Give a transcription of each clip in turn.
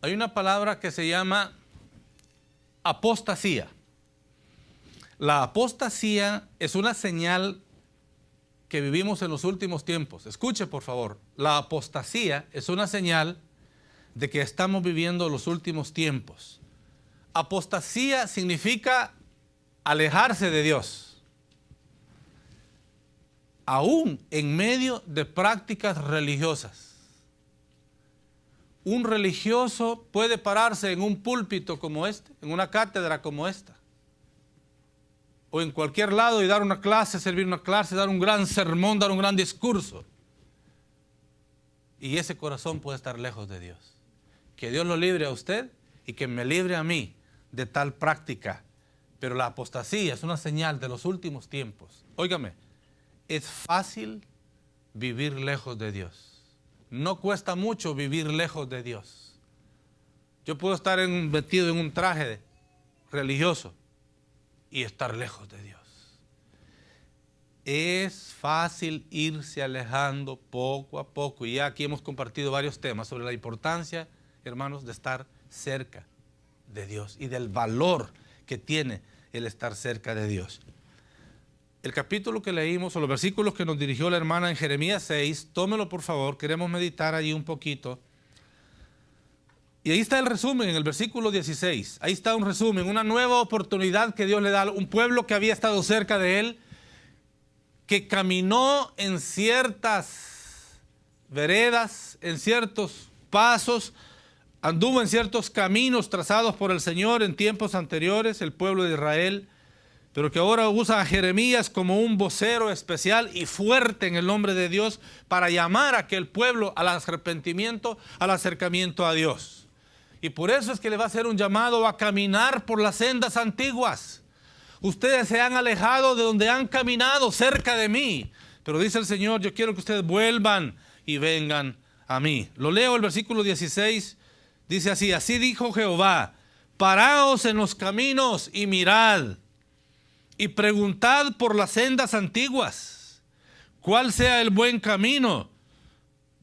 Hay una palabra que se llama apostasía. La apostasía es una señal que vivimos en los últimos tiempos. Escuche, por favor. La apostasía es una señal de que estamos viviendo los últimos tiempos. Apostasía significa alejarse de Dios, aún en medio de prácticas religiosas. Un religioso puede pararse en un púlpito como este, en una cátedra como esta, o en cualquier lado y dar una clase, servir una clase, dar un gran sermón, dar un gran discurso. Y ese corazón puede estar lejos de Dios. Que Dios lo libre a usted y que me libre a mí de tal práctica. Pero la apostasía es una señal de los últimos tiempos. Óigame, es fácil vivir lejos de Dios. No cuesta mucho vivir lejos de Dios. Yo puedo estar metido en un traje religioso y estar lejos de Dios. Es fácil irse alejando poco a poco. Y ya aquí hemos compartido varios temas sobre la importancia, hermanos, de estar cerca de Dios y del valor que tiene el estar cerca de Dios. El capítulo que leímos, o los versículos que nos dirigió la hermana en Jeremías 6, tómelo por favor, queremos meditar allí un poquito. Y ahí está el resumen en el versículo 16. Ahí está un resumen, una nueva oportunidad que Dios le da a un pueblo que había estado cerca de él, que caminó en ciertas veredas, en ciertos pasos, anduvo en ciertos caminos trazados por el Señor en tiempos anteriores, el pueblo de Israel, pero que ahora usa a Jeremías como un vocero especial y fuerte en el nombre de Dios para llamar a aquel pueblo al arrepentimiento, al acercamiento a Dios. Y por eso es que le va a hacer un llamado a caminar por las sendas antiguas. Ustedes se han alejado de donde han caminado cerca de mí, pero dice el Señor, yo quiero que ustedes vuelvan y vengan a mí. Lo leo el versículo 16, dice así: así dijo Jehová, paraos en los caminos y mirad, y preguntad por las sendas antiguas, cuál sea el buen camino,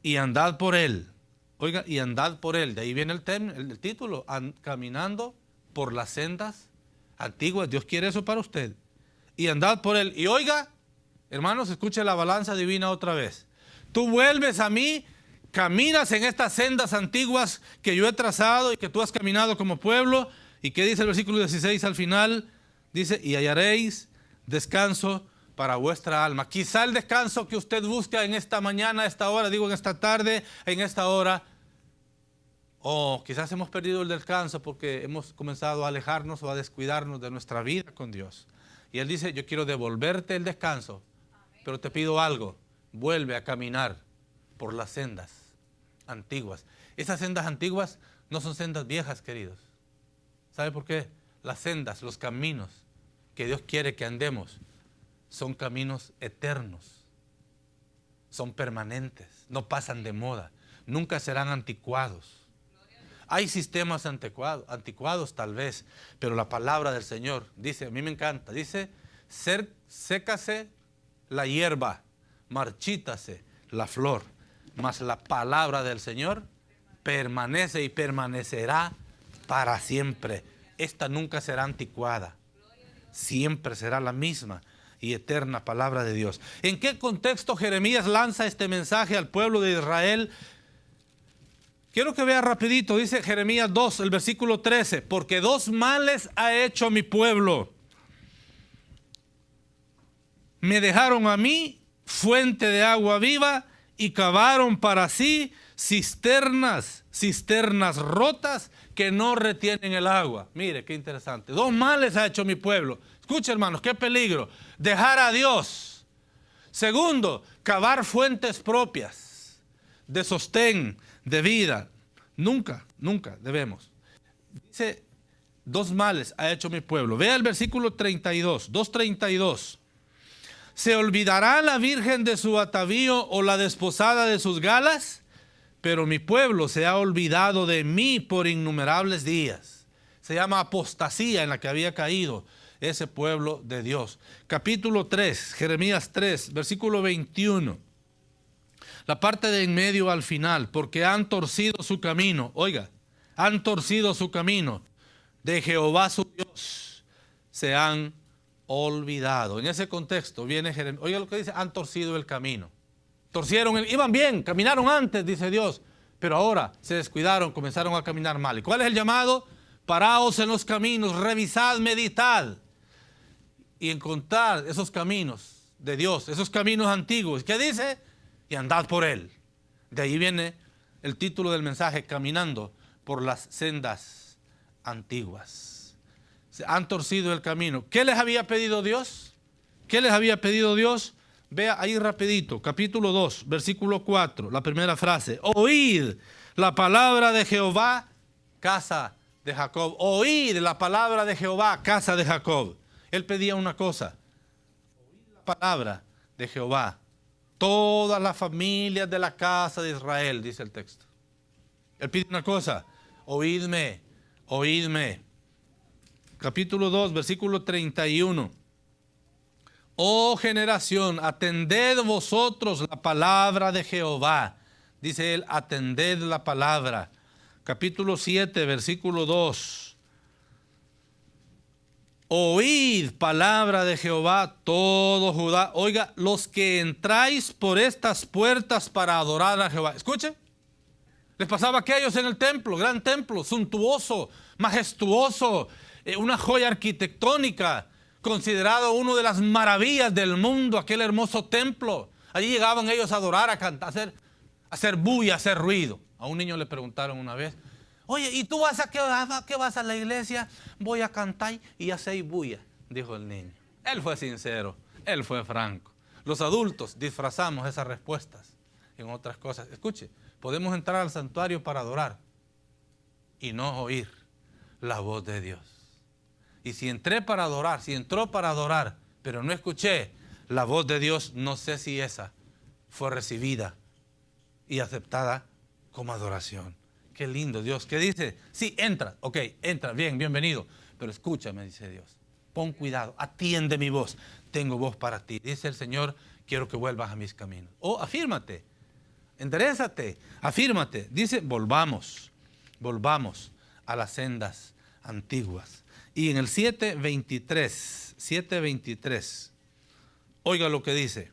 y andad por él. Oiga, y andad por él. De ahí viene el título, caminando por las sendas antiguas. Dios quiere eso para usted. Y andad por él. Y oiga, hermanos, escuche la balanza divina otra vez. Tú vuelves a mí, caminas en estas sendas antiguas que yo he trazado y que tú has caminado como pueblo. ¿Y qué dice el versículo 16 al final? Dice, y hallaréis descanso para vuestra alma. Quizá el descanso que usted busca en esta mañana, a esta hora, digo en esta tarde, en esta hora, o quizás hemos perdido el descanso porque hemos comenzado a alejarnos o a descuidarnos de nuestra vida con Dios. Y Él dice, yo quiero devolverte el descanso, pero te pido algo, vuelve a caminar por las sendas antiguas. Esas sendas antiguas no son sendas viejas, queridos. ¿Sabe por qué? Las sendas, los caminos que Dios quiere que andemos son caminos eternos, son permanentes, no pasan de moda, nunca serán anticuados. Hay sistemas anticuados tal vez, pero la palabra del Señor dice, a mí me encanta, dice, sécase la hierba, marchítase la flor, mas la palabra del Señor permanece y permanecerá para siempre. Esta nunca será anticuada, siempre será la misma y eterna palabra de Dios. ¿En qué contexto Jeremías lanza este mensaje al pueblo de Israel? Quiero que vea rapidito, dice Jeremías 2, el versículo 13, porque dos males ha hecho mi pueblo. Me dejaron a mí fuente de agua viva y cavaron para sí cisternas rotas que no retienen el agua. Mire, qué interesante. Dos males ha hecho mi pueblo. Escuche, hermanos, qué peligro. Dejar a Dios. Segundo, cavar fuentes propias de sostén, de vida. Nunca debemos. Dice, dos males ha hecho mi pueblo. Vea el versículo 32, 2:32. ¿Se olvidará la virgen de su atavío o la desposada de sus galas? Pero mi pueblo se ha olvidado de mí por innumerables días. Se llama apostasía en la que había caído ese pueblo de Dios. Capítulo 3, Jeremías 3, versículo 21. La parte de en medio al final, porque han torcido su camino. Oiga, Han torcido su camino. De Jehová su Dios se han olvidado. En ese contexto viene Jeremías. Oiga lo que dice, han torcido el camino. Iban bien, caminaron antes, dice Dios, pero ahora se descuidaron, comenzaron a caminar mal. ¿Y cuál es el llamado? Paraos en los caminos, revisad, meditad y encontrar esos caminos de Dios, esos caminos antiguos. ¿Qué dice? Y andad por él. De ahí viene el título del mensaje, caminando por las sendas antiguas. Se han torcido el camino. ¿Qué les había pedido Dios? ¿Qué les había pedido Dios? Vea ahí rapidito, capítulo 2, versículo 4, la primera frase. Oíd la palabra de Jehová, casa de Jacob. Oíd la palabra de Jehová, casa de Jacob. Él pedía una cosa. Oíd la palabra de Jehová. Todas las familias de la casa de Israel, dice el texto. Él pide una cosa. Oídme, oídme. Capítulo 2, versículo 31. Oh generación, atended vosotros la palabra de Jehová. Dice él, atended la palabra. Capítulo 7, versículo 2. Oíd palabra de Jehová, todo Judá. Oiga, los que entráis por estas puertas para adorar a Jehová. Escuchen. Les pasaba a aquellos en el templo, gran templo, suntuoso, majestuoso, una joya arquitectónica, considerado una de las maravillas del mundo, aquel hermoso templo. Allí llegaban ellos a adorar, a cantar, a hacer bulla, a hacer ruido. A un niño le preguntaron una vez, oye, ¿y tú vas a qué vas a la iglesia? Voy a cantar y hacer bulla, dijo el niño. Él fue sincero, él fue franco. Los adultos disfrazamos esas respuestas en otras cosas. Escuche, podemos entrar al santuario para adorar y no oír la voz de Dios. Y si entró para adorar, pero no escuché la voz de Dios, no sé si esa fue recibida y aceptada como adoración. Qué lindo Dios. ¿Qué dice? Sí, entra. Ok, entra. Bien, bienvenido. Pero escúchame, dice Dios. Pon cuidado. Atiende mi voz. Tengo voz para ti. Dice el Señor, quiero que vuelvas a mis caminos. Oh, afírmate. Enderézate. Afírmate. Dice, volvamos a las sendas antiguas. Y en el 7:23, oiga lo que dice.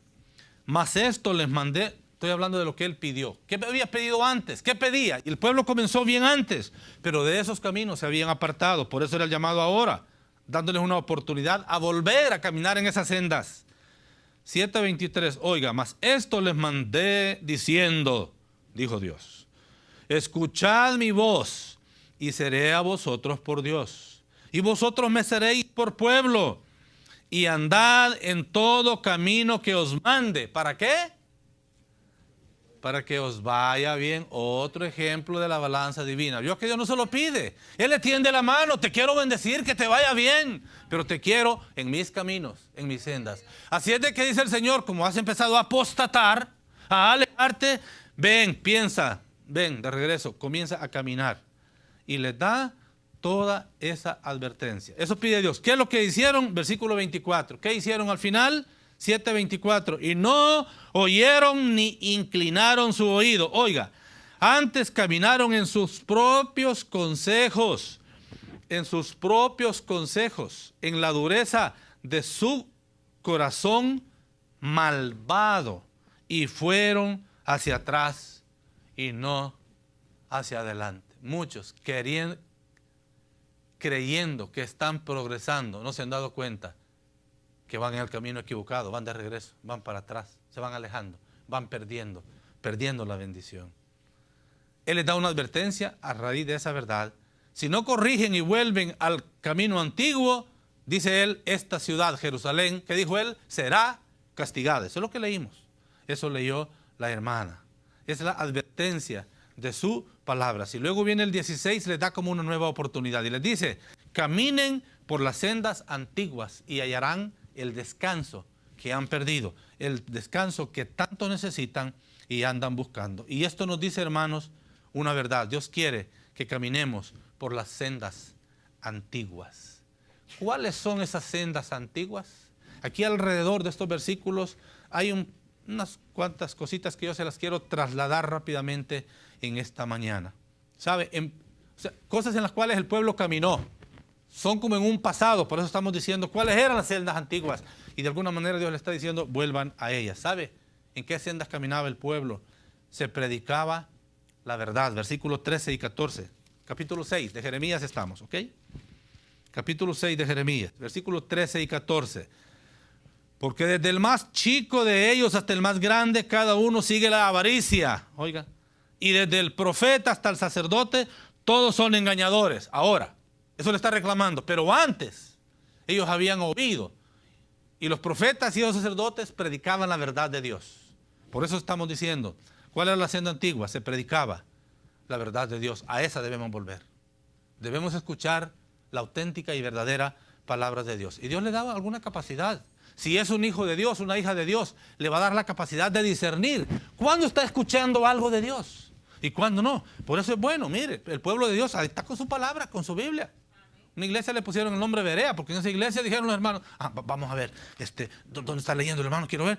Mas esto les mandé, estoy hablando de lo que él pidió. ¿Qué había pedido antes? ¿Qué pedía? Y el pueblo comenzó bien antes, pero de esos caminos se habían apartado. Por eso era el llamado ahora, dándoles una oportunidad a volver a caminar en esas sendas. 7:23, oiga, mas esto les mandé diciendo, dijo Dios, escuchad mi voz y seré a vosotros por Dios. Y vosotros me seréis por pueblo, y andad en todo camino que os mande. ¿Para qué? Para que os vaya bien. Otro ejemplo de la balanza divina. Vio que Dios no se lo pide. Él le tiende la mano. Te quiero bendecir, que te vaya bien, pero te quiero en mis caminos, en mis sendas. Así es de que dice el Señor, como has empezado a apostatar, a alejarte, ven, piensa, ven de regreso, comienza a caminar. Y les da toda esa advertencia. Eso pide Dios. ¿Qué es lo que hicieron? Versículo 24. ¿Qué hicieron al final? 7:24. Y no oyeron ni inclinaron su oído. Oiga, antes caminaron en sus propios consejos. En sus propios consejos. En la dureza de su corazón malvado. Y fueron hacia atrás y no hacia adelante. Muchos creyendo que están progresando, no se han dado cuenta que van en el camino equivocado, van de regreso, van para atrás, se van alejando, van perdiendo la bendición. Él les da una advertencia a raíz de esa verdad. Si no corrigen y vuelven al camino antiguo, dice él, esta ciudad, Jerusalén, que dijo él, será castigada. Eso es lo que leímos. Eso leyó la hermana. Es la advertencia de su palabra. Si luego viene el 16, les da como una nueva oportunidad y les dice, caminen por las sendas antiguas y hallarán el descanso que han perdido, el descanso que tanto necesitan y andan buscando. Y esto nos dice, hermanos, una verdad. Dios quiere que caminemos por las sendas antiguas. ¿Cuáles son esas sendas antiguas? Aquí alrededor de estos versículos hay unas cuantas cositas que yo se las quiero trasladar rápidamente en esta mañana. ¿Sabe? sea, cosas en las cuales el pueblo caminó. Son como en un pasado, por eso estamos diciendo cuáles eran las sendas antiguas. Y de alguna manera Dios le está diciendo, vuelvan a ellas. ¿Sabe en qué sendas caminaba el pueblo? Se predicaba la verdad. Versículos 13 y 14. Capítulo 6 de Jeremías estamos, ¿ok? Capítulo 6 de Jeremías, versículos 13 y 14. Porque desde el más chico de ellos hasta el más grande, cada uno sigue la avaricia. Oiga. Y desde el profeta hasta el sacerdote, todos son engañadores. Ahora, eso le está reclamando. Pero antes, ellos habían oído. Y los profetas y los sacerdotes predicaban la verdad de Dios. Por eso estamos diciendo, ¿cuál era la senda antigua? Se predicaba la verdad de Dios. A esa debemos volver. Debemos escuchar la auténtica y verdadera palabra de Dios. Y Dios le daba alguna capacidad. Si es un hijo de Dios, una hija de Dios, le va a dar la capacidad de discernir cuándo está escuchando algo de Dios y cuándo no. Por eso es bueno, mire, el pueblo de Dios está con su palabra, con su Biblia. Una iglesia le pusieron el nombre Berea, porque en esa iglesia dijeron los hermanos, vamos a ver, ¿dónde está leyendo el hermano? Quiero ver.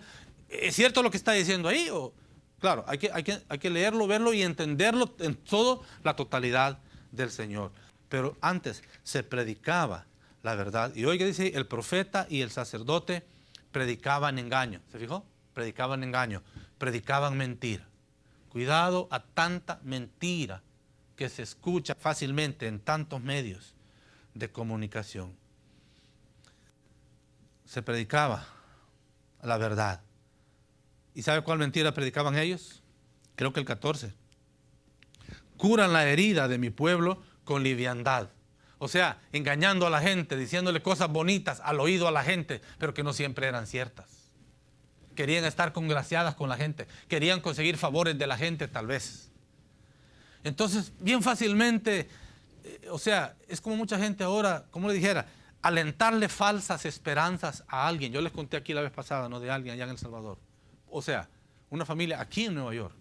¿Es cierto lo que está diciendo ahí? Claro, hay que leerlo, verlo y entenderlo en toda la totalidad del Señor. Pero antes se predicaba la verdad. Y hoy que dice, el profeta y el sacerdote predicaban engaño. ¿Se fijó? Predicaban engaño, predicaban mentira. Cuidado a tanta mentira que se escucha fácilmente en tantos medios de comunicación. Se predicaba la verdad. ¿Y sabe cuál mentira predicaban ellos? Creo que el 14. Curan la herida de mi pueblo con liviandad. O sea, engañando a la gente, diciéndole cosas bonitas al oído a la gente, pero que no siempre eran ciertas. Querían estar congraciadas con la gente, querían conseguir favores de la gente tal vez. Entonces, bien fácilmente, o sea, es como mucha gente ahora, como le dijera, alentarle falsas esperanzas a alguien. Yo les conté aquí la vez pasada, ¿no? De alguien allá en El Salvador. O sea, una familia aquí en Nueva York,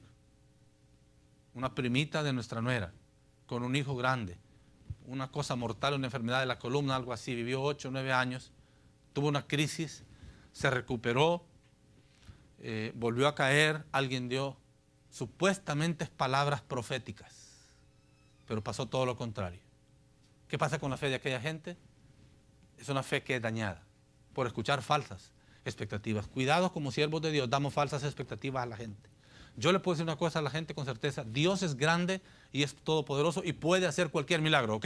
una primita de nuestra nuera, con un hijo grande, una cosa mortal, una enfermedad de la columna, algo así, vivió 8 o 9 años, tuvo una crisis, se recuperó, volvió a caer, alguien dio supuestamente palabras proféticas, pero pasó todo lo contrario. ¿Qué pasa con la fe de aquella gente? Es una fe que es dañada por escuchar falsas expectativas. Cuidado, como siervos de Dios, damos falsas expectativas a la gente. Yo le puedo decir una cosa a la gente con certeza: Dios es grande y es todopoderoso y puede hacer cualquier milagro, ¿ok?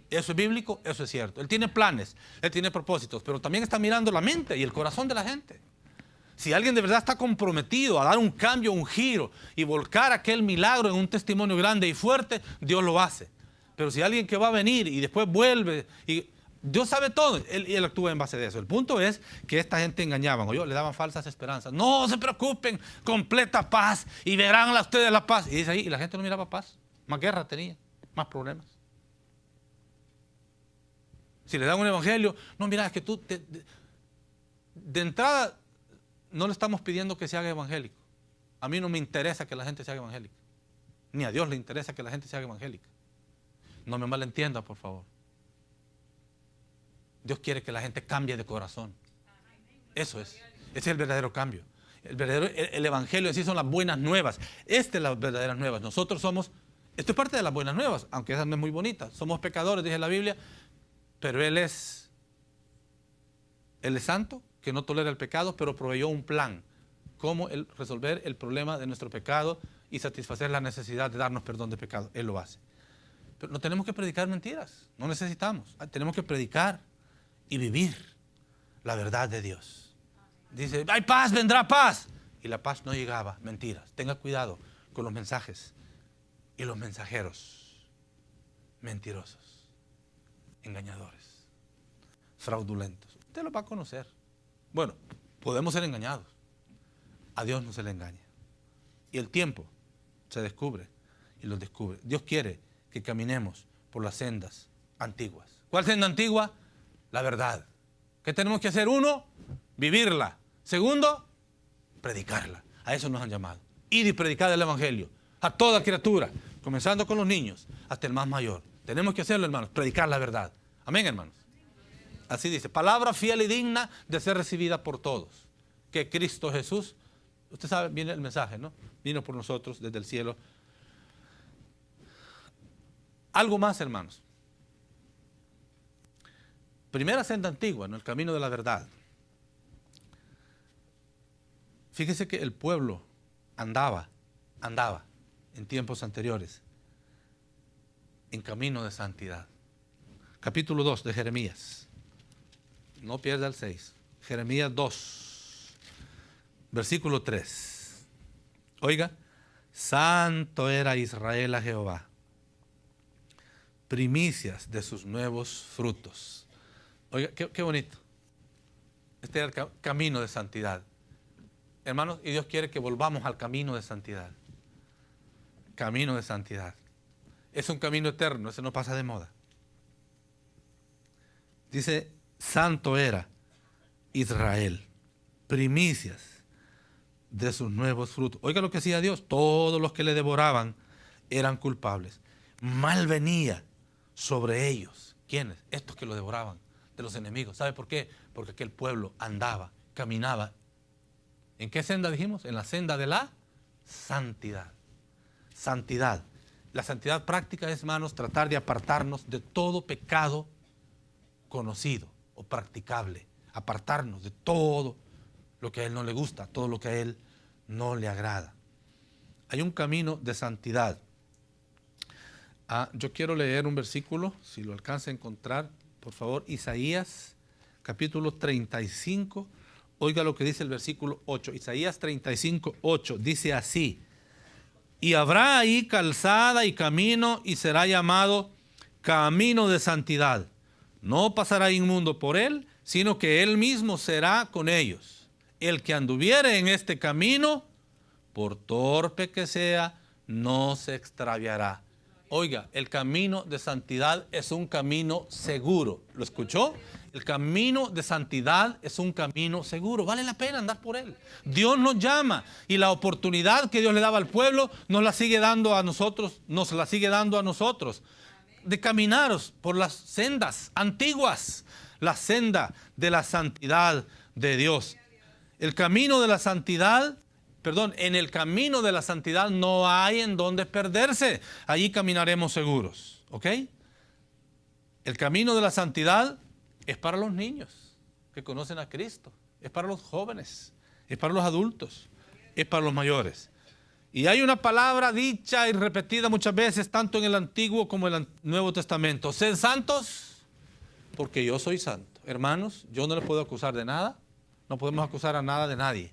Eso es bíblico, eso es cierto. Él tiene planes, Él tiene propósitos, pero también está mirando la mente y el corazón de la gente. Si alguien de verdad está comprometido a dar un cambio, un giro y volcar aquel milagro en un testimonio grande y fuerte, Dios lo hace. Pero si alguien que va a venir y después vuelve, y Dios sabe todo, él actúa en base de eso. El punto es que esta gente engañaban, o le daban falsas esperanzas. No se preocupen, completa paz y verán a ustedes la paz. Y dice ahí, y la gente no miraba paz, más guerra tenía, más problemas. Si le dan un evangelio, no, mira, es que tú, de entrada, no le estamos pidiendo que se haga evangélico. A mí no me interesa que la gente se haga evangélica. Ni a Dios le interesa que la gente se haga evangélica. No me malentienda, por favor. Dios quiere que la gente cambie de corazón. Eso es. Ese es el verdadero cambio. El evangelio así son las buenas nuevas. Estas son las verdaderas nuevas. Nosotros somos, esto es parte de las buenas nuevas, aunque esa no es muy bonita. Somos pecadores, dice la Biblia, pero Él es santo, que no tolera el pecado, pero proveyó un plan. Cómo resolver el problema de nuestro pecado y satisfacer la necesidad de darnos perdón de pecado. Él lo hace. Pero no tenemos que predicar mentiras. No necesitamos. Tenemos que predicar y vivir la verdad de Dios. Dice, hay paz, vendrá paz. Y la paz no llegaba. Mentiras. Tenga cuidado con los mensajes y los mensajeros mentirosos, engañadores, fraudulentos. Usted lo va a conocer. Bueno, podemos ser engañados. A Dios no se le engaña. Y el tiempo se descubre y los descubre. Dios quiere que caminemos por las sendas antiguas. ¿Cuál senda antigua? La verdad. ¿Qué tenemos que hacer? Uno, vivirla. Segundo, predicarla. A eso nos han llamado. Ir y predicar el evangelio a toda criatura, comenzando con los niños hasta el más mayor. Tenemos que hacerlo, hermanos, predicar la verdad. Amén, hermanos. Así dice, palabra fiel y digna de ser recibida por todos. Que Cristo Jesús, usted sabe, viene el mensaje, ¿no? Vino por nosotros desde el cielo Algo más, hermanos. Primera senda antigua, ¿no? El camino de la verdad. Fíjese que el pueblo andaba en tiempos anteriores en camino de santidad. Capítulo 2 de Jeremías. No pierda el 6. Jeremías 2, versículo 3. Oiga, santo era Israel a Jehová, primicias de sus nuevos frutos. Oiga, qué bonito. Este era el camino de santidad. Hermanos, y Dios quiere que volvamos al camino de santidad. Camino de santidad. Es un camino eterno, ese no pasa de moda. Dice, santo era Israel, primicias de sus nuevos frutos. Oiga lo que decía Dios, todos los que le devoraban eran culpables. Mal venía sobre ellos. ¿Quiénes? Estos que lo devoraban, de los enemigos. ¿Sabe por qué? Porque aquel pueblo andaba, caminaba. ¿En qué senda dijimos? En la senda de la santidad. Santidad. La santidad práctica es, hermanos, tratar de apartarnos de todo pecado conocido o practicable. Apartarnos de todo lo que a Él no le gusta, todo lo que a Él no le agrada. Hay un camino de santidad. Yo quiero leer un versículo, si lo alcanza a encontrar, por favor, Isaías, capítulo 35. Oiga lo que dice el versículo 8. Isaías 35, 8. Dice así: y habrá ahí calzada y camino, y será llamado camino de santidad. No pasará inmundo por él, sino que él mismo será con ellos. El que anduviere en este camino, por torpe que sea, no se extraviará. Oiga, el camino de santidad es un camino seguro. ¿Lo escuchó? El camino de santidad es un camino seguro. Vale la pena andar por él. Dios nos llama y la oportunidad que Dios le daba al pueblo nos la sigue dando a nosotros, de caminaros por las sendas antiguas, la senda de la santidad de Dios. El camino de la santidad, en el camino de la santidad no hay en donde perderse. Allí caminaremos seguros, ¿ok? El camino de la santidad es para los niños que conocen a Cristo, es para los jóvenes, es para los adultos, es para los mayores. Y hay una palabra dicha y repetida muchas veces, tanto en el Antiguo como en el Nuevo Testamento: sed santos, porque yo soy santo. Hermanos, yo no les puedo acusar de nada, no podemos acusar a nada de nadie,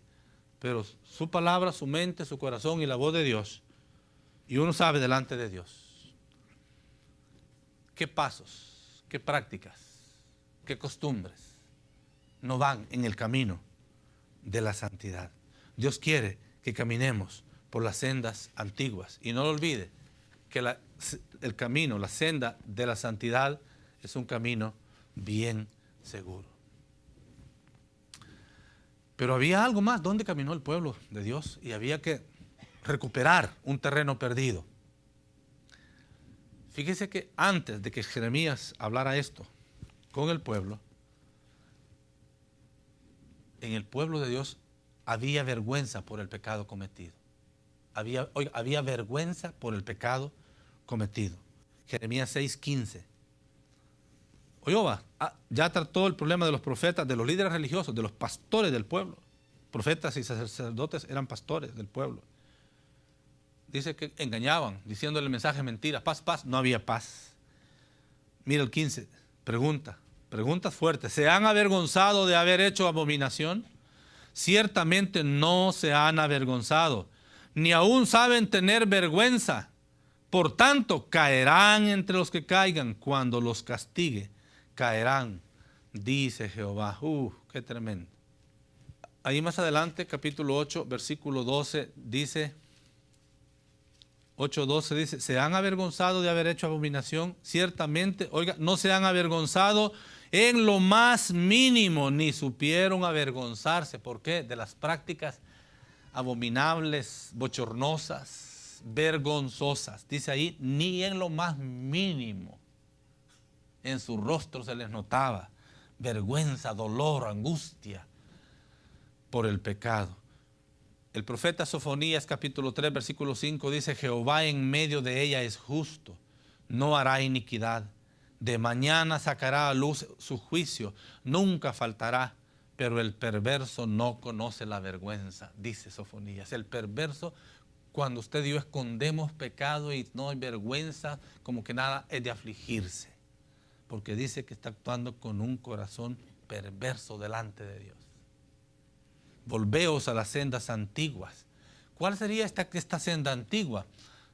pero su palabra, su mente, su corazón y la voz de Dios, y uno sabe delante de Dios qué pasos, qué prácticas, qué costumbres no van en el camino de la santidad. Dios quiere que caminemos por las sendas antiguas. Y no lo olvide que el camino, la senda de la santidad es un camino bien seguro. Pero había algo más. ¿Dónde caminó el pueblo de Dios? Y había que recuperar un terreno perdido. Fíjese que antes de que Jeremías hablara esto con el pueblo, en el pueblo de Dios había vergüenza por el pecado cometido. Había vergüenza por el pecado cometido. Jeremías 6:15. Ya trató el problema de los profetas, de los líderes religiosos, de los pastores del pueblo. Profetas y sacerdotes eran pastores del pueblo. Dice que engañaban, diciéndole el mensaje mentira. Paz, paz. No había paz. Mira el 15. Preguntas fuertes. ¿Se han avergonzado de haber hecho abominación? Ciertamente no se han avergonzado, ni aún saben tener vergüenza. Por tanto, caerán entre los que caigan. Cuando los castigue, caerán, dice Jehová. Qué tremendo. Ahí más adelante, capítulo 8, versículo 12, dice, 8:12 dice: se han avergonzado de haber hecho abominación. Ciertamente, no se han avergonzado en lo más mínimo, ni supieron avergonzarse. ¿Por qué? De las prácticas abominables, bochornosas, vergonzosas. Dice ahí, ni en lo más mínimo. En su rostro se les notaba vergüenza, dolor, angustia por el pecado. El profeta Sofonías capítulo 3 versículo 5 dice: Jehová en medio de ella es justo, no hará iniquidad. De mañana sacará a luz su juicio, nunca faltará, pero el perverso no conoce la vergüenza, dice Sofonías. El perverso, cuando usted y yo escondemos pecado y no hay vergüenza, como que nada, es de afligirse, porque dice que está actuando con un corazón perverso delante de Dios. Volveos a las sendas antiguas. ¿Cuál sería esta senda antigua?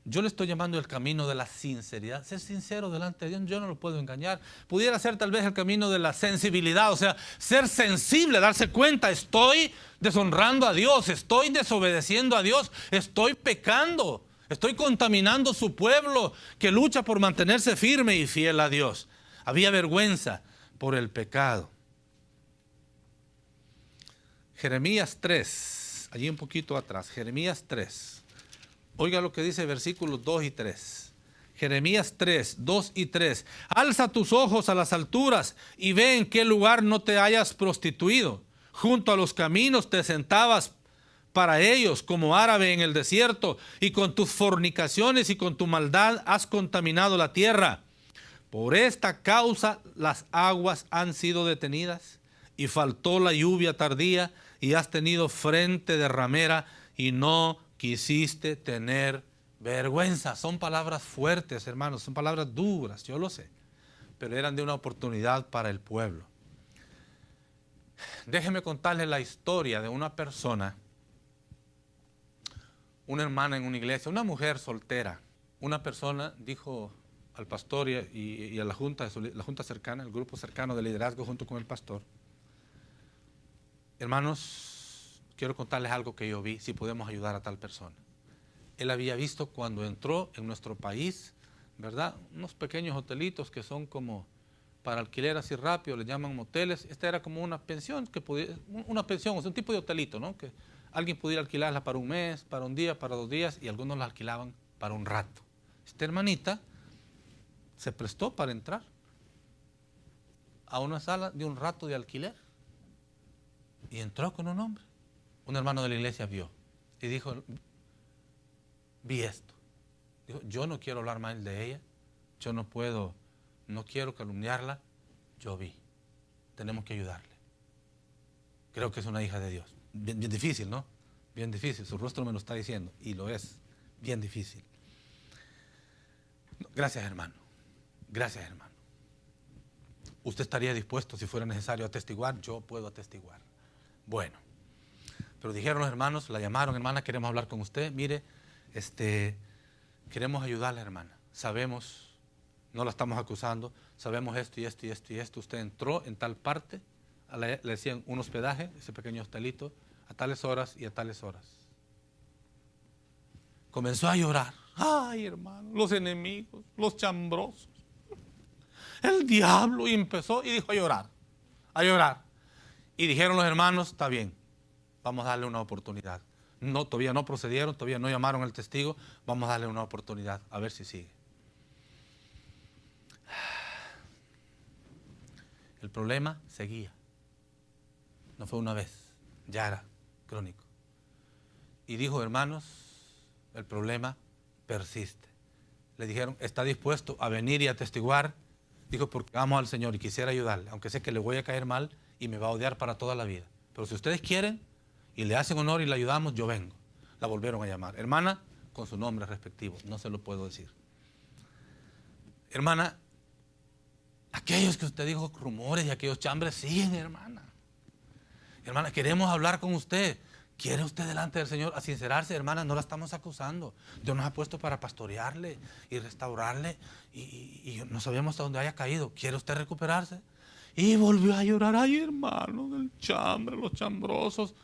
Yo le estoy llamando el camino de la sinceridad. Ser sincero delante de Dios, yo no lo puedo engañar. Pudiera ser tal vez el camino de la sensibilidad, o sea, ser sensible, darse cuenta, estoy deshonrando a Dios, estoy desobedeciendo a Dios, estoy pecando, estoy contaminando su pueblo que lucha por mantenerse firme y fiel a Dios. Había vergüenza por el pecado. Jeremías 3, allí un poquito atrás, Jeremías 3. Oiga lo que dice versículos 2 y 3. Jeremías 3, 2 y 3. Alza tus ojos a las alturas y ve en qué lugar no te hayas prostituido. Junto a los caminos te sentabas para ellos como árabe en el desierto, y con tus fornicaciones y con tu maldad has contaminado la tierra. Por esta causa las aguas han sido detenidas y faltó la lluvia tardía, y has tenido frente de ramera y no quisiste tener vergüenza. Son palabras fuertes, hermanos, son palabras duras, yo lo sé, pero eran de una oportunidad para el pueblo. Déjenme contarles la historia de una persona, una hermana en una iglesia, una mujer soltera. Una persona dijo al pastor y a la junta cercana, el grupo cercano de liderazgo junto con el pastor: hermanos, quiero contarles algo que yo vi, si podemos ayudar a tal persona. Él había visto cuando entró en nuestro país, ¿verdad?, unos pequeños hotelitos que son como para alquiler así rápido, le llaman moteles. Esta era como una pensión, o sea, un tipo de hotelito, ¿no?, que alguien pudiera alquilarla para un mes, para un día, para 2 días, y algunos la alquilaban para un rato. Esta hermanita se prestó para entrar a una sala de un rato de alquiler y entró con un hombre. Un hermano de la iglesia vio y dijo: vi esto. Dijo: yo no quiero hablar mal de ella, yo no quiero calumniarla, yo vi. Tenemos que ayudarle. Creo que es una hija de Dios. Bien difícil, ¿no? Bien difícil. Su rostro me lo está diciendo y lo es. Bien difícil. Gracias, hermano. Gracias, hermano. ¿Usted estaría dispuesto, si fuera necesario, a atestiguar? Yo puedo atestiguar. Bueno. Pero dijeron los hermanos, la llamaron: hermana, queremos hablar con usted. Mire, queremos ayudarle, hermana. Sabemos, no la estamos acusando, sabemos esto y esto y esto y esto. Usted entró en tal parte, le decían un hospedaje, ese pequeño hostelito, a tales horas y a tales horas. Comenzó a llorar. Ay, hermano, los enemigos, los chambrosos, el diablo. Y empezó y dijo a llorar, a llorar. Y dijeron los hermanos: está bien, vamos a darle una oportunidad. No, todavía no procedieron, todavía no llamaron al testigo. Vamos a darle una oportunidad, a ver si sigue. El problema seguía. No fue una vez, ya era crónico. Y dijo: hermanos, el problema persiste. Le dijeron: ¿está dispuesto a venir y a atestiguar? Dijo: porque amo al Señor y quisiera ayudarle, aunque sé que le voy a caer mal y me va a odiar para toda la vida. Pero si ustedes quieren y le hacen honor y le ayudamos, yo vengo. La volvieron a llamar. Hermana, con su nombre respectivo, no se lo puedo decir. Hermana, aquellos que usted dijo rumores y aquellos chambres siguen, hermana. Hermana, queremos hablar con usted. ¿Quiere usted delante del Señor a sincerarse? Hermana, no la estamos acusando. Dios nos ha puesto para pastorearle y restaurarle y no sabemos hasta dónde haya caído. ¿Quiere usted recuperarse? Y volvió a llorar. Ay, hermano, del chambre, los chambrosos.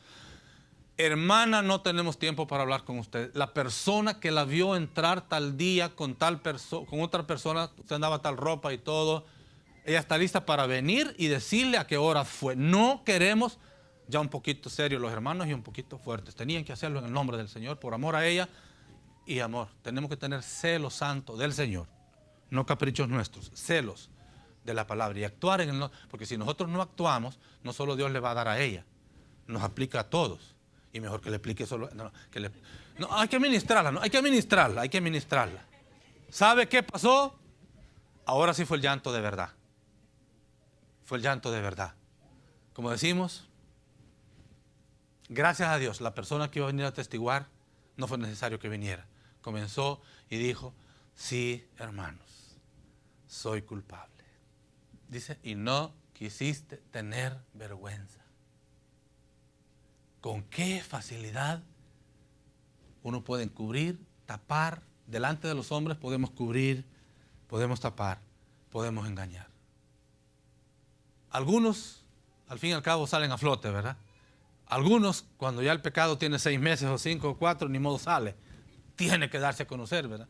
Hermana, no tenemos tiempo para hablar con usted. La persona que la vio entrar tal día con otra persona, usted andaba tal ropa y todo, ella está lista para venir y decirle a qué hora fue. No queremos, ya un poquito serios los hermanos y un poquito fuertes. Tenían que hacerlo en el nombre del Señor, por amor a ella y amor. Tenemos que tener celo santo del Señor, no caprichos nuestros, celos de la palabra y actuar en el nombre. Porque si nosotros no actuamos, no solo Dios le va a dar a ella, nos aplica a todos. Y mejor que le explique solo. No, hay que administrarla, ¿no? Hay que administrarla. ¿Sabe qué pasó? ahora sí fue el llanto de verdad. Fue el llanto de verdad. Como decimos, gracias a Dios, la persona que iba a venir a testiguar, no fue necesario que viniera. Comenzó y dijo, sí, hermanos, soy culpable. Dice, y no quisiste tener vergüenza. ¿Con qué facilidad uno puede encubrir, tapar? Delante de los hombres podemos cubrir, podemos tapar, podemos engañar. Algunos, al fin y al cabo, salen a flote, ¿verdad? Algunos, cuando ya el pecado tiene 6 meses o 5 o 4, ni modo sale. Tiene que darse a conocer, ¿verdad?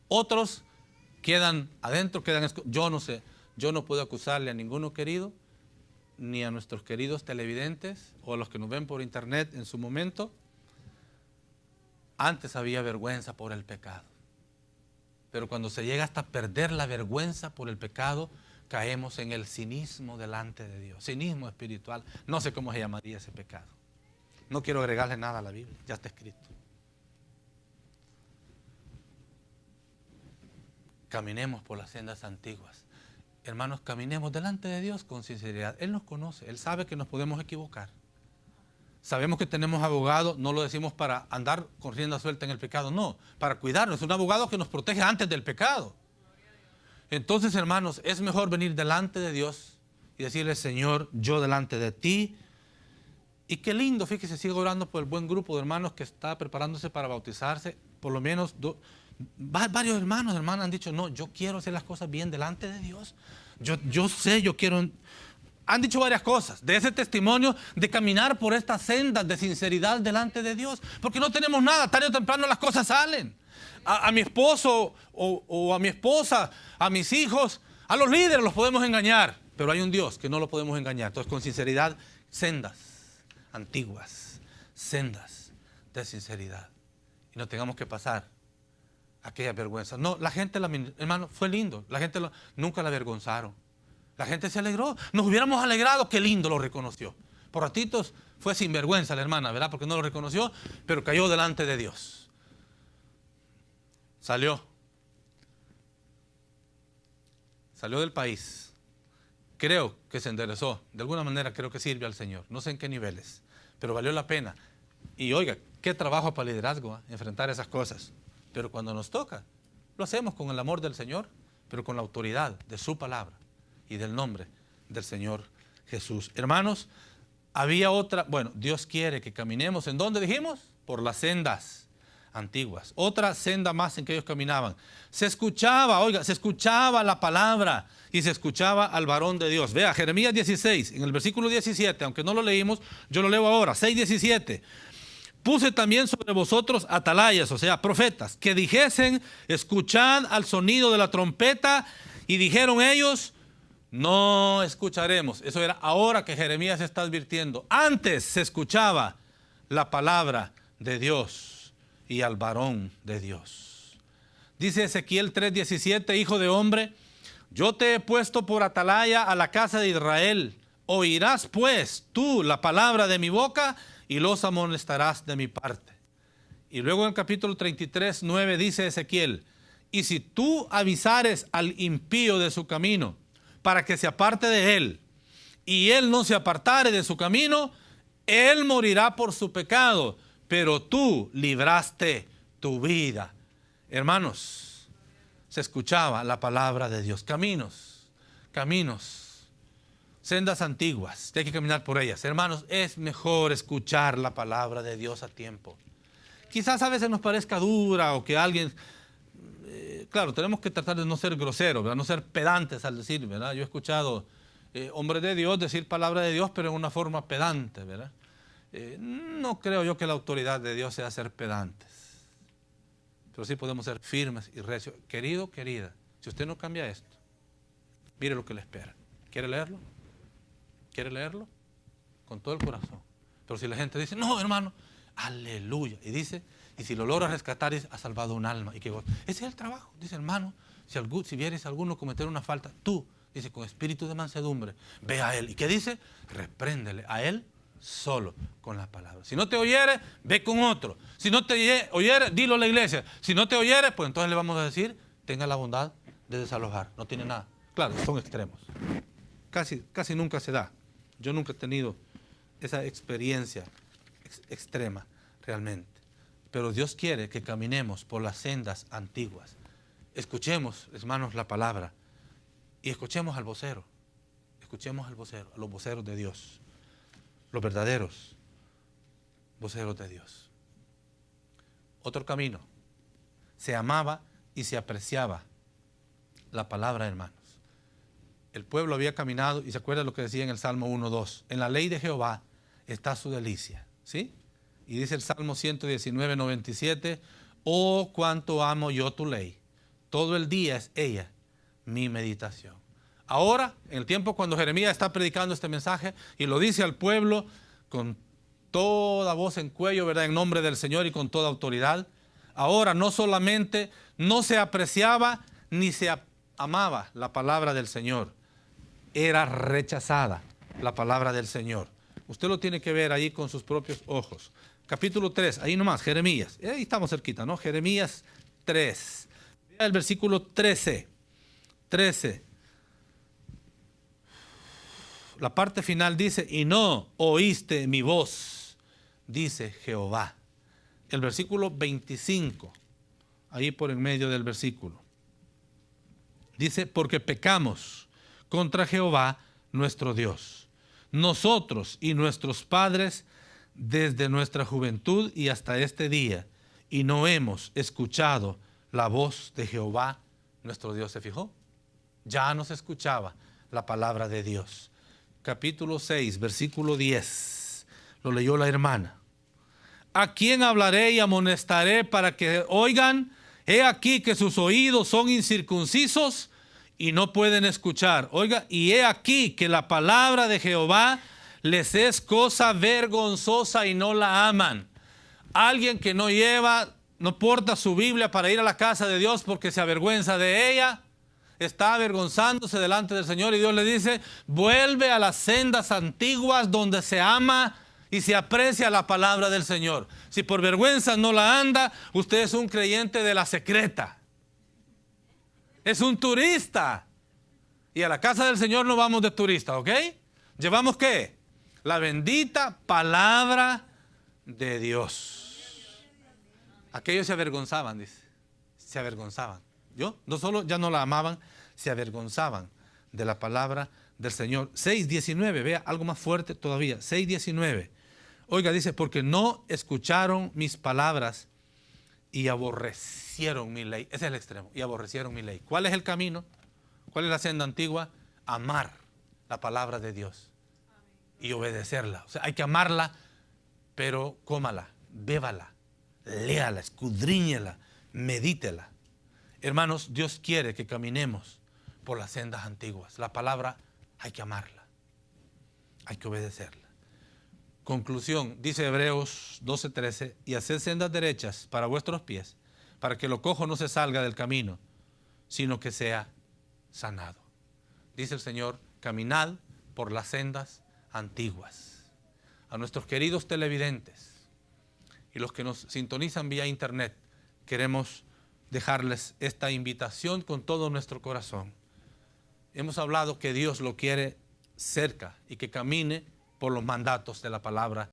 Otros quedan adentro, yo no sé, yo no puedo acusarle a ninguno querido, ni a nuestros queridos televidentes o a los que nos ven por internet en su momento. Antes había vergüenza por el pecado. Pero cuando se llega hasta perder la vergüenza por el pecado, caemos en el cinismo delante de Dios. Cinismo espiritual. No sé cómo se llamaría ese pecado. No quiero agregarle nada a la Biblia, ya está escrito. Caminemos por las sendas antiguas. Hermanos, caminemos delante de Dios con sinceridad. Él nos conoce, Él sabe que nos podemos equivocar. Sabemos que tenemos abogado, no lo decimos para andar con rienda suelta en el pecado, no, para cuidarnos. Es un abogado que nos protege antes del pecado. Entonces, hermanos, es mejor venir delante de Dios y decirle, Señor, yo delante de ti. Y qué lindo, fíjese, sigo orando por el buen grupo de hermanos que está preparándose para bautizarse. Por lo menos varios hermanos, hermanas han dicho, no, yo quiero hacer las cosas bien delante de Dios. Yo sé, yo quiero... Han dicho varias cosas de ese testimonio de caminar por estas sendas de sinceridad delante de Dios. Porque no tenemos nada, tarde o temprano las cosas salen. A mi esposo o a mi esposa, a mis hijos, a los líderes los podemos engañar. Pero hay un Dios que no lo podemos engañar. Entonces con sinceridad, sendas antiguas, sendas de sinceridad. Y no tengamos que pasar aquella vergüenza. No, la gente, hermano, fue lindo. La gente nunca la avergonzaron. La gente se alegró. Nos hubiéramos alegrado, qué lindo lo reconoció. Por ratitos fue sin vergüenza la hermana, ¿verdad? Porque no lo reconoció, pero cayó delante de Dios. Salió del país. Creo que se enderezó. De alguna manera creo que sirve al Señor. No sé en qué niveles, pero valió la pena. Y oiga, qué trabajo para el liderazgo, enfrentar esas cosas. Pero cuando nos toca, lo hacemos con el amor del Señor, pero con la autoridad de su palabra y del nombre del Señor Jesús. Hermanos, había otra, Dios quiere que caminemos, ¿en dónde dijimos? Por las sendas antiguas. Otra senda más en que ellos caminaban. Se escuchaba la palabra y se escuchaba al varón de Dios. Vea, Jeremías 16, en el versículo 17, aunque no lo leímos, yo lo leo ahora, 6:17. Puse también sobre vosotros atalayas, o sea, profetas, que dijesen, escuchad al sonido de la trompeta, y dijeron ellos, no escucharemos. Eso era ahora que Jeremías está advirtiendo. Antes se escuchaba la palabra de Dios y al varón de Dios. Dice Ezequiel 3:17, hijo de hombre, yo te he puesto por atalaya a la casa de Israel. Oirás pues tú la palabra de mi boca y los amonestarás de mi parte. Y luego en el capítulo 33:9 dice Ezequiel, y si tú avisares al impío de su camino, para que se aparte de él, y él no se apartare de su camino, él morirá por su pecado, pero tú libraste tu vida. Hermanos, se escuchaba la palabra de Dios. Caminos, sendas antiguas, que hay que caminar por ellas. Hermanos, es mejor escuchar la palabra de Dios a tiempo. Quizás a veces nos parezca dura o que alguien... Claro, tenemos que tratar de no ser groseros, ¿verdad? No ser pedantes al decir, ¿verdad? Yo he escuchado hombres de Dios decir palabra de Dios, pero en una forma pedante, ¿verdad? No creo yo que la autoridad de Dios sea ser pedantes, pero sí podemos ser firmes y recios. Querido, querida, si usted no cambia esto, mire lo que le espera. ¿Quiere leerlo? ¿Quiere leerlo? Con todo el corazón. Pero si la gente dice, no, hermano, aleluya, y dice... Y si lo logra rescatar, ha salvado un alma. Y que ese es el trabajo. Dice, hermano, si vieres a alguno cometer una falta, tú, dice, con espíritu de mansedumbre, ve a él. ¿Y qué dice? Repréndele a él solo con la palabra. Si no te oyere, ve con otro. Si no te oyere, dilo a la iglesia. Si no te oyere, pues entonces le vamos a decir, tenga la bondad de desalojar. No tiene nada. Claro, son extremos. Casi nunca se da. Yo nunca he tenido esa experiencia extrema realmente. Pero Dios quiere que caminemos por las sendas antiguas. Escuchemos, hermanos, la palabra y escuchemos al vocero. Escuchemos al vocero, a los voceros de Dios, los verdaderos voceros de Dios. Otro camino. Se amaba y se apreciaba la palabra, hermanos. El pueblo había caminado, y se acuerda lo que decía en el Salmo 1:2. En la ley de Jehová está su delicia. ¿Sí? Y dice el Salmo 119:97. Oh, cuánto amo yo tu ley. Todo el día es ella mi meditación. Ahora, en el tiempo cuando Jeremías está predicando este mensaje y lo dice al pueblo con toda voz en cuello, ¿verdad? En nombre del Señor y con toda autoridad. Ahora no solamente no se apreciaba ni se amaba la palabra del Señor, era rechazada la palabra del Señor. Usted lo tiene que ver ahí con sus propios ojos. Capítulo 3, ahí nomás, Jeremías. Ahí estamos cerquita, ¿no? Jeremías 3. Vea el versículo 13. 13. La parte final dice, y no oíste mi voz, dice Jehová. El versículo 25, ahí por en medio del versículo, dice, porque pecamos contra Jehová nuestro Dios, nosotros y nuestros padres desde nuestra juventud y hasta este día, y no hemos escuchado la voz de Jehová nuestro Dios. ¿Se fijó? Ya no se escuchaba la palabra de Dios. Capítulo 6, versículo 10, lo leyó la hermana. ¿A quién hablaré y amonestaré para que oigan? He aquí que sus oídos son incircuncisos y no pueden escuchar. Oiga, y he aquí que la palabra de Jehová les es cosa vergonzosa y no la aman. Alguien que no porta su Biblia para ir a la casa de Dios porque se avergüenza de ella, está avergonzándose delante del Señor, y Dios le dice, vuelve a las sendas antiguas donde se ama y se aprecia la palabra del Señor. Si por vergüenza no la anda, usted es un creyente de la secreta. Es un turista. Y a la casa del Señor no vamos de turista, ¿ok? ¿Llevamos qué? La bendita palabra de Dios. Aquellos se avergonzaban, dice. Se avergonzaban. No solo ya no la amaban, se avergonzaban de la palabra del Señor. 6:19, vea, algo más fuerte todavía. 6:19. Oiga, dice, porque no escucharon mis palabras y aborrecieron mi ley. Ese es el extremo, y aborrecieron mi ley. ¿Cuál es el camino? ¿Cuál es la senda antigua? Amar la palabra de Dios y obedecerla. O sea, hay que amarla, pero cómala, bébala, léala, escudriñela, medítela. Hermanos, Dios quiere que caminemos por las sendas antiguas. La palabra hay que amarla, hay que obedecerla. Conclusión, dice Hebreos 12:13, y haced sendas derechas para vuestros pies, para que lo cojo no se salga del camino, sino que sea sanado. Dice el Señor, caminad por las sendas antiguas. A nuestros queridos televidentes y los que nos sintonizan vía internet, queremos dejarles esta invitación con todo nuestro corazón. Hemos hablado que Dios lo quiere cerca y que camine por los mandatos de la palabra